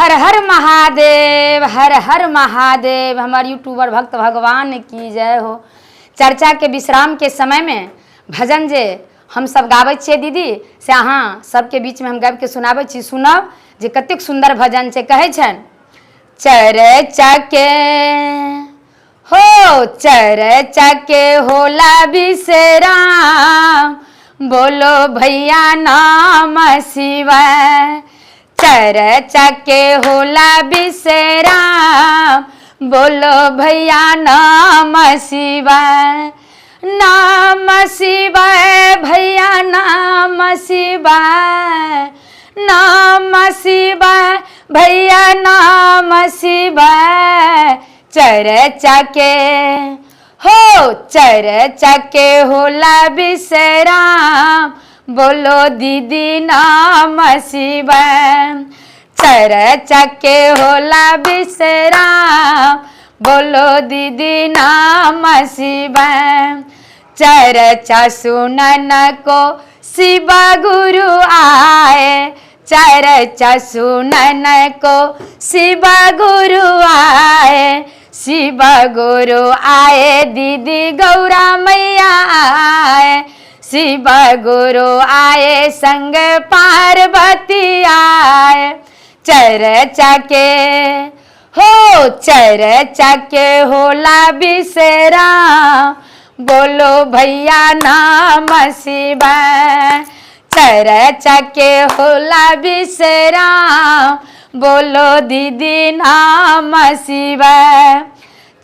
हर हर महादेव, हर हर महादेव। हमारे यूट्यूबर भक्त भगवान की जय हो। चर्चा के विश्राम के समय में भजन जे हम सब गाबै छियै दीदी से अहाँ सबके बीच में हम गाबि के सुनाबै छी। सुनब जे कतेक सुंदर भजन छै। कहै छनि चर्चा के हो, चर्चा के होला विश्राम, बोलो भैया नाम शिवाय। चर्चा के होला विश्राम, बोलो भैया नाम शिवाय। नाम शिवाय भैया नाम शिवाय, नाम शिवाय भैया नाम शिवाय। चर्चा के हो, चर्चा के होला विश्राम, बोलो दीदी नाम शिवाय। चर्चा के होला विश्राम, बोलो दीदी नाम शिवाय। चर्चा सुनन को शिव गुरु आए, चर्चा सुनन को शिव गुरु आए। शिव गुरु आए दीदी गौरा मैया आए, शिव गुरु आए संग पार्वती आए। चर्चा के हो, चर्चा के होला विश्राम, बोलो भैया नाम शिवाय। चर्चा के होला विश्राम, बोलो दीदी नाम शिवाय।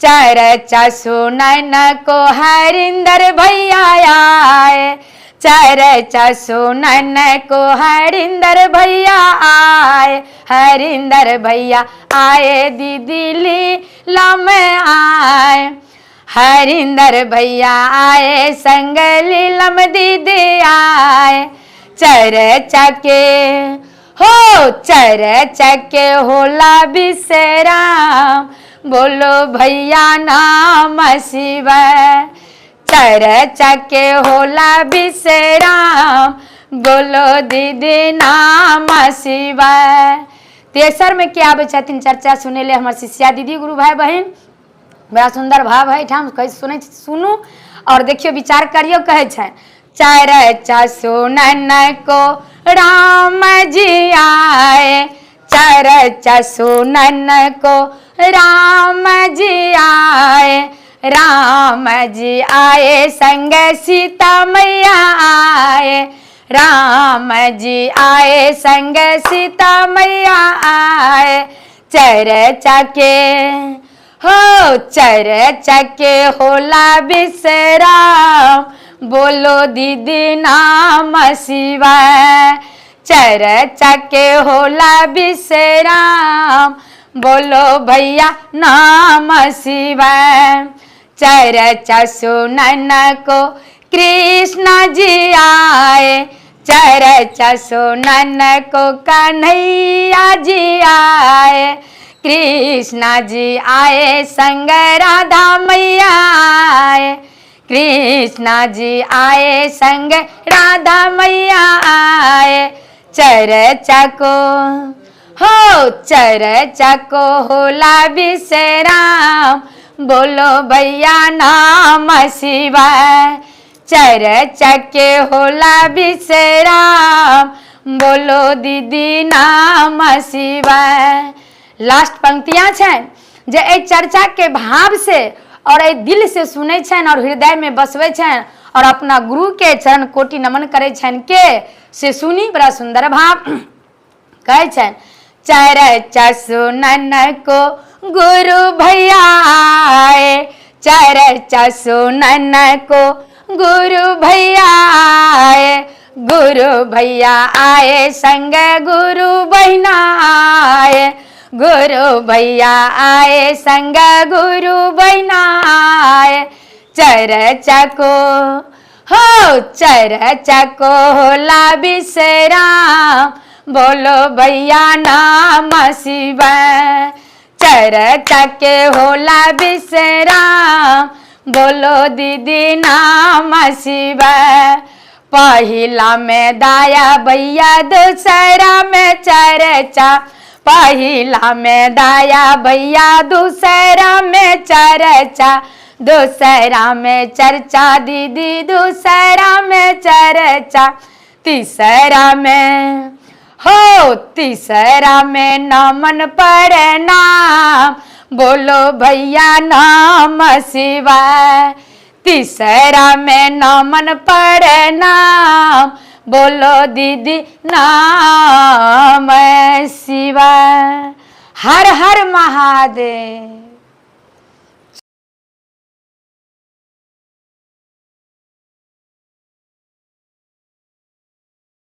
चर्चा सुनन को हरिंदर भैया आए, चर्चा सुनन को हरिंदर भैया आए। हरिंदर भैया आए दीदी लीला में आए, हरिंदर भैया आए संग लीलम दीदी आए। चर्चा के हो, चर्चा के होला विश्राम, बोलो भैया नाम शिवाय। चर्चा के होला विश्राम, बोलो दीदी नाम शिवाय। तेसर में क्या आबै छथिन चर्चा सुने ले हमर शिष्या दीदी गुरु भाई बहन। बड़ा सुंदर भाव है ठाम कैसे सुनै सुनू और देखियो विचार करियो। कहै छै चर्चा सुनन को राम जी आए, चर्चा सुनन को राम जी आए। राम जी आए संग सीता मैया आए, राम जी आए संग सीता मैया आए। चर्चा के हो, चर्चा के होला विश्राम, बोलो दीदी नाम शिवाय। चर्चा के होला विश्राम, बोलो भैया नाम शिवाय। चर्चा सुनन को कृष्ण जी आए, चर्चा सुनन को कन्हैया जी आए। कृष्ण जी आए संग राधा मैया आए, कृष्ण जी आए संग राधा मैया आए। चर्चा को हो, चर्चा को होला विश्राम, बोलो भैया नाम शिवाय। चर्चा के होला विश्राम, बोलो दीदी नाम शिवाय। लास्ट पंक्तियां छन जे ए चर्चा के भाव से और ए दिल से सुनै छन और हृदय में बसबै छन और अपना गुरु के चरण कोटि नमन करे छन के से सुनी। बड़ा सुंदर भाव कहै छन चर्चा सुनन को गुरु भैया आए, चर्चा सुनन को गुरु भैया आए। गुरु भैया आए संग गुरु बहिना आए, गुरु भैया आए संग गुरु बहिना आए। चर्चा को हो, चर्चा को होला विश्राम, बोलो भैया नाम शिवाय। चर्चा के होला विश्राम, बोलो दीदी नाम शिवाय। पहिला में दाया भैया, दूसरा में चर्चा, पहिला में दाया भैया दूसरा में चर्चा, दूसरा में चर्चा दीदी दूसरा में चर्चा, तीसरा में हो तीसरा में नमन प्रणाम, बोलो भैया नाम शिवाय, तीसरा में नमन प्रणाम, बोलो दीदी नाम शिवाय। हर हर महादेव।